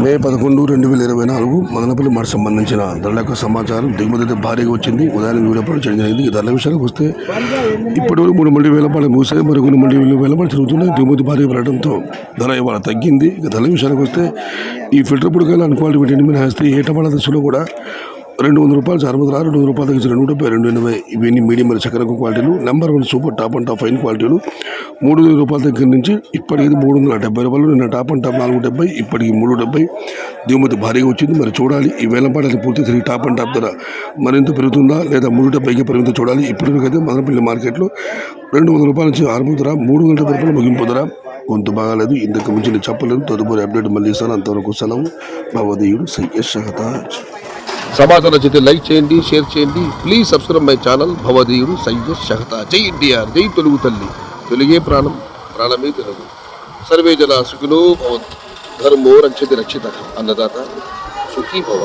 మే 11, 2024 మదనపల్లి మాట సంబంధించిన ధరల యొక్క సమాచారం. దిగుమతి అయితే భారీగా వచ్చింది. ఉదయం వీడియో చేయడం జరిగింది. ఈ ధరల విషయానికి వస్తే ఇప్పటి వరకు 3 మండి వేలపాలు మూసాయి, మరి కొన్ని మండి వేలపాలు తిరుగుతున్నాయి. దిగుమతి భారీగా పెరగడంతో ధర ఇవాళ తగ్గింది. ఇక ధరల విషయానికి వస్తే ఈ ఫిల్టర్ పుడకాయలు అన్క్వాలిటీ వీటిని మినహాయిస్తే ఏ టమాటా దశలో కూడా 200 రూపాయలు, 200 రూపాయల దగ్గర 170, 280 ఇవన్నీ మీడియం మరియు చక్కెర క్వాలిటీలు. Number 1 super top and top fine క్వాలిటీలు 300 రూపాయల దగ్గర నుంచి ఇప్పటికి 370 రూపాయలు. నిన్న టాప్ అండ్ టాప్ 470, ఇప్పటికి 370. దిగుమతి భారీగా వచ్చింది. మరి చూడాలి ఈ వేలంపాటలు పూర్తి తిరిగి టాప్ అండ్ టాప్ ధర మరింత పెరుగుతుందా లేదా 370కి పరిమితం చూడాలి. ఇప్పటికైతే మదనపల్లి మార్కెట్లో 200 రూపాయల నుంచి ఆరంభ ధర, 300 రూపాయలు ముగింపు ధర. కొంత బాగాలేదు, ఇంతకు మించి నేను చెప్పలేను. తదుపరి అప్డేట్ మళ్ళీ ఇస్తాను. అంతవరకు సెలవు. భవదీయుడు సయ్యద్ షహతాజ్. సమాచారం నచ్చితే లైక్ చేయండి, షేర్ చేయండి. ప్లీజ్ సబ్స్క్రైబ్ మై ఛానల్ భవదీయుడు సయ్యద్ షహతాజ్. జై ఎన్టీఆర్, జై తెలుగు తల్లి. తెలుగే ప్రాణం, ప్రాణమే తెలుగు. సర్వే జన సుఖినో భవంతు. ధర్మో రక్షతి రక్షిత. అన్నదాత సుఖీ భవ.